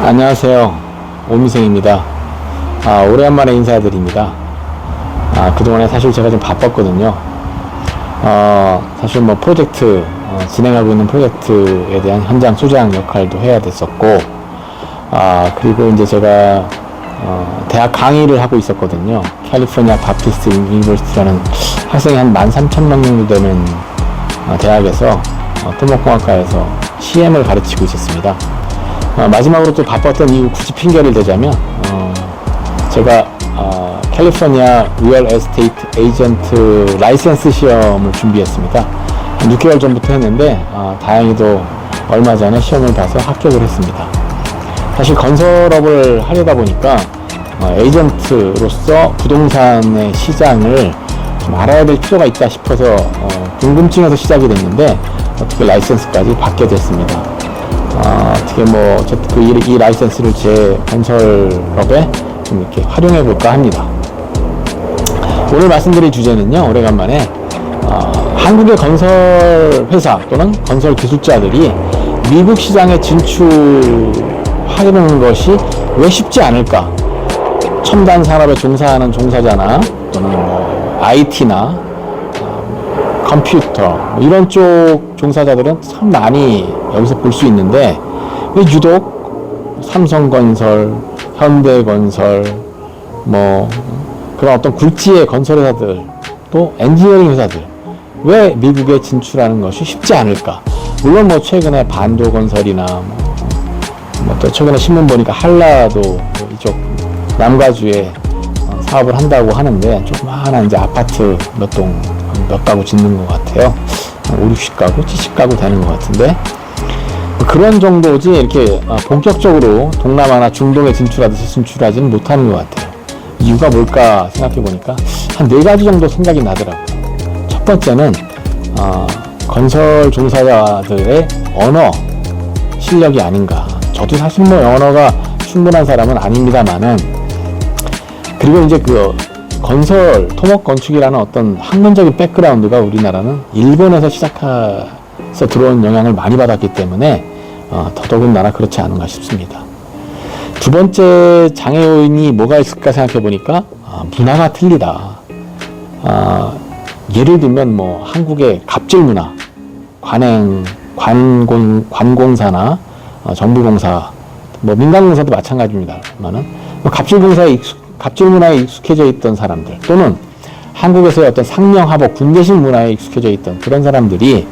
안녕하세요, 오미생입니다. 오래간만에 인사드립니다. 그동안에 사실 제가 좀 바빴거든요. 사실 뭐 프로젝트, 진행하고 있는 프로젝트에 대한 현장 소장 역할도 해야 됐었고, 그리고 이제 제가 대학 강의를 하고 있었거든요. 캘리포니아 바프티스트 유니버시티라는 학생이 한 13,000명 정도 되는 대학에서 토목공학과에서 CM을 가르치고 있었습니다. 마지막으로 또 바빴던 이유 굳이 핑계를 대자면 제가 캘리포니아 리얼 에스테이트 에이전트 라이센스 시험을 준비했습니다. 한 6개월 전부터 했는데 다행히도 얼마 전에 시험을 봐서 합격을 했습니다. 사실 건설업을 하려다 보니까 에이전트로서 부동산의 시장을 좀 알아야 될 필요가 있다 싶어서 궁금증에서 시작이 됐는데 어떻게 라이센스까지 받게 됐습니다. 어떻게 뭐 이 라이센스를 제 건설업에 좀 이렇게 활용해 볼까 합니다. 오늘 말씀드릴 주제는요, 오래간만에 한국의 건설 회사 또는 건설 기술자들이 미국 시장에 진출하려는 것이 왜 쉽지 않을까? 첨단 산업에 종사하는 종사자나 또는 뭐 IT나 컴퓨터 이런 쪽 종사자들은 참 많이 여기서 볼 수 있는데 왜 유독 삼성건설, 현대건설 뭐 그런 어떤 굴지의 건설회사들 또 엔지니어링 회사들 왜 미국에 진출하는 것이 쉽지 않을까? 물론 뭐 최근에 반도건설이나 뭐 또 최근에 신문 보니까 한라도 이쪽 남가주에 사업을 한다고 하는데 조그마한 이제 아파트 몇 가구 짓는 것 같아요. 한 5, 60가구, 70가구 되는 것 같은데 그런 정도지 이렇게 본격적으로 동남아나 중동에 진출하듯이 진출하지는 못하는 것 같아요. 이유가 뭘까 생각해 보니까 한 4가지 정도 생각이 나더라고요. 첫 번째는 건설 종사자들의 언어 실력이 아닌가. 저도 사실 뭐 언어가 충분한 사람은 아닙니다만은 그리고 이제 그 건설, 토목 건축이라는 어떤 학문적인 백그라운드가 우리나라는 일본에서 시작해서 들어온 영향을 많이 받았기 때문에 더더군다나 그렇지 않은가 싶습니다. 두 번째 장애 요인이 뭐가 있을까 생각해 보니까 문화가 틀리다. 예를 들면 뭐 한국의 갑질 문화, 관공사나 정부공사, 뭐 민간공사도 마찬가지입니다만은 갑질 문화에 익숙해져 있던 사람들 또는 한국에서의 어떤 상명하복, 군대식 문화에 익숙해져 있던 그런 사람들이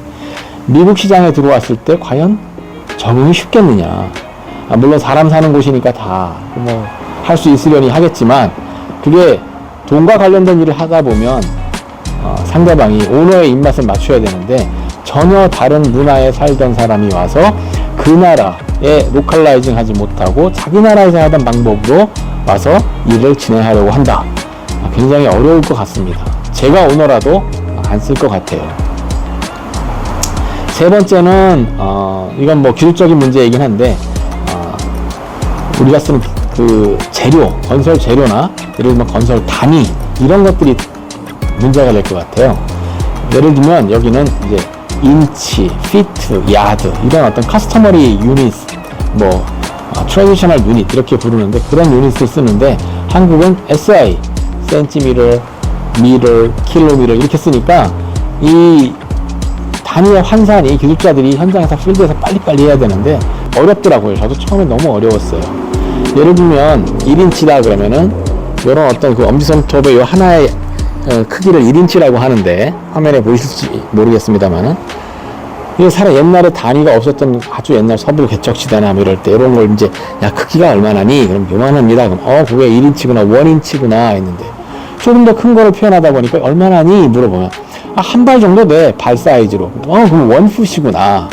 미국 시장에 들어왔을 때 과연 적응이 쉽겠느냐. 물론 사람 사는 곳이니까 다 뭐 할 수 있으려니 하겠지만 그게 돈과 관련된 일을 하다 보면 상대방이 오너의 입맛을 맞춰야 되는데 전혀 다른 문화에 살던 사람이 와서 그 나라에 로컬라이징 하지 못하고 자기 나라에서 하던 방법으로 와서 일을 진행하려고 한다. 굉장히 어려울 것 같습니다. 제가 오너라도 안 쓸 것 같아요. 세 번째는 이건 뭐 기술적인 문제이긴 한데 우리가 쓰는 그 재료, 건설 재료나 예를 들면 건설 단위 이런 것들이 문제가 될 것 같아요. 예를 들면 여기는 이제 인치, 피트, 야드 이런 어떤 커스터머리 유닛 뭐 트래디셔널 유닛 이렇게 부르는데 그런 유닛을 쓰는데 한국은 SI, 센티미터, 미터, 킬로미터 이렇게 쓰니까 이 단위의 환산이 기술자들이 현장에서 필드에서 빨리빨리 해야 되는데 어렵더라고요. 저도 처음에 너무 어려웠어요. 예를 들면 1인치다 그러면은 이런 어떤 그 엄지손톱의 요 하나의 크기를 1인치라고 하는데 화면에 보이실지 모르겠습니다만은 이게 사람 옛날에 단위가 없었던 아주 옛날 서부 개척시대나 뭐 이럴 때 이런 걸 이제 야 크기가 얼마나니? 그럼 요만합니다. 그럼 그게 1인치구나 1인치구나 했는데 조금 더 큰 거를 표현하다 보니까 얼마나니? 물어보면 한 발 정도 돼. 발 사이즈로. 그럼 원풋이구나.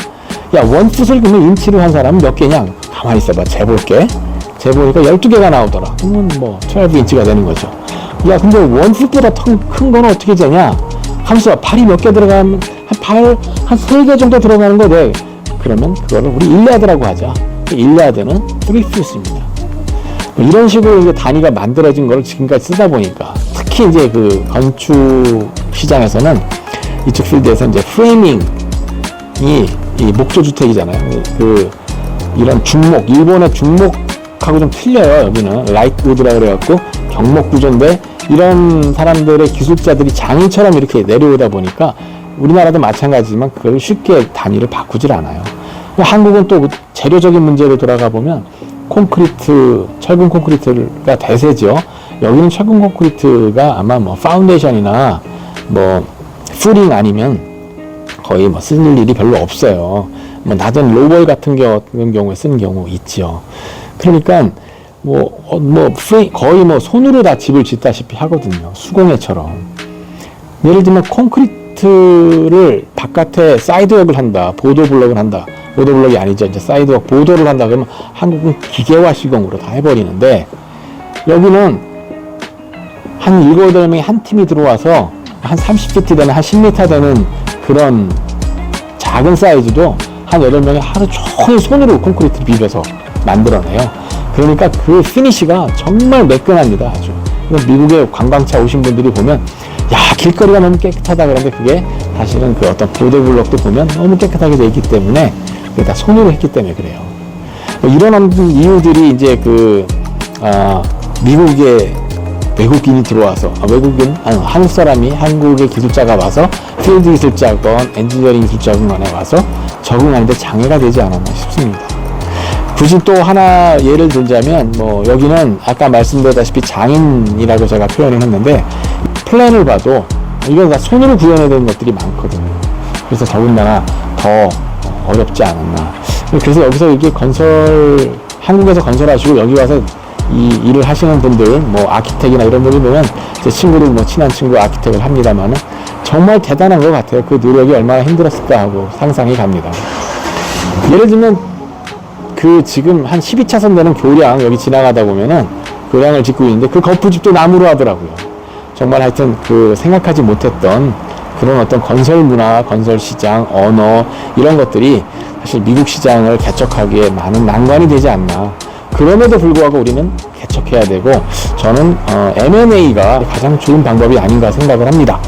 야 원풋을 그러면 인치로 한 사람은 몇 개냐? 가만히 있어봐. 재볼게. 재보니까 12개가 나오더라. 그러면 뭐 12인치가 되는 거죠. 야 근데 원풋보다 큰 거는 어떻게 되냐? 하면서 발이 몇 개 들어가면 한 3개 정도 들어가는 거 돼. 그러면 그거를 우리 1야드라고 하자. 1야드는 3풋입니다. 이런 식으로 이제 단위가 만들어진 걸 지금까지 쓰다 보니까 특히 특히 이제 그 건축 시장에서는 이쪽 필드에서 이제 프레이밍이 이 목조 주택이잖아요. 그 이런 중목, 일본의 중목하고 좀 틀려요. 여기는 라이트 우드라 그래갖고 경목 구조인데 이런 사람들의 기술자들이 장인처럼 이렇게 내려오다 보니까 우리나라도 마찬가지지만 그걸 쉽게 단위를 바꾸질 않아요. 한국은 또 재료적인 문제로 돌아가 보면 콘크리트, 철근 콘크리트가 대세죠. 여기는 철근 콘크리트가 아마 뭐 파운데이션이나 뭐 풀링 아니면 거의 뭐 쓸 일이 별로 없어요. 뭐 낮은 로벌 같은 경우에 쓰는 경우 있죠. 그러니까 거의 뭐 손으로 다 집을 짓다시피 하거든요. 수공예처럼. 예를 들면 콘크리트를 바깥에 사이드웍을 한다, 보도블럭을 한다. 보도블럭이 아니죠. 이제 사이드웍, 보도를 한다 그러면 한국은 기계화 시공으로 다 해버리는데 여기는 한 7, 8명이 한 팀이 들어와서 한 30피트 되는, 한 10m 되는 그런 작은 사이즈도 한 8명이 하루 종일 손으로 콘크리트 비벼서 만들어내요. 그러니까 그 피니시가 정말 매끈합니다. 아주. 미국에 관광차 오신 분들이 보면 야, 길거리가 너무 깨끗하다 그러는데 그게 사실은 그 어떤 보도블럭도 보면 너무 깨끗하게 되어 있기 때문에 그게 다 손으로 했기 때문에 그래요. 이런 이유들이 이제 미국에 외국인이 들어와서, 한국 사람이, 한국의 기술자가 와서 필드 기술자건 엔지니어링 기술자건 간에 와서 적응하는데 장애가 되지 않았나 싶습니다. 굳이 또 하나 예를 들자면 여기는 아까 말씀드렸다시피 장인이라고 제가 표현을 했는데 플랜을 봐도 이건 다 손으로 구현해야 되는 것들이 많거든요. 그래서 더군다나 더 어렵지 않았나. 그래서 여기서 이게 한국에서 건설하시고 여기 와서 이 일을 하시는 분들, 아키텍이나 이런 분들 보면 제 친구들, 친한 친구 아키텍을 합니다만은 정말 대단한 것 같아요. 그 노력이 얼마나 힘들었을까 하고 상상이 갑니다. 예를 들면 지금 한 12차선 되는 교량 여기 지나가다 보면은 교량을 짓고 있는데 그 거푸집도 나무로 하더라고요. 정말 하여튼 생각하지 못했던 그런 어떤 건설 문화, 건설 시장, 언어 이런 것들이 사실 미국 시장을 개척하기에 많은 난관이 되지 않나. 그럼에도 불구하고 우리는 개척해야 되고 저는 M&A가 가장 좋은 방법이 아닌가 생각을 합니다.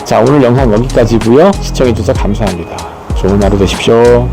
자, 오늘 영상 여기까지고요. 시청해 주셔서 감사합니다. 좋은 하루 되십시오.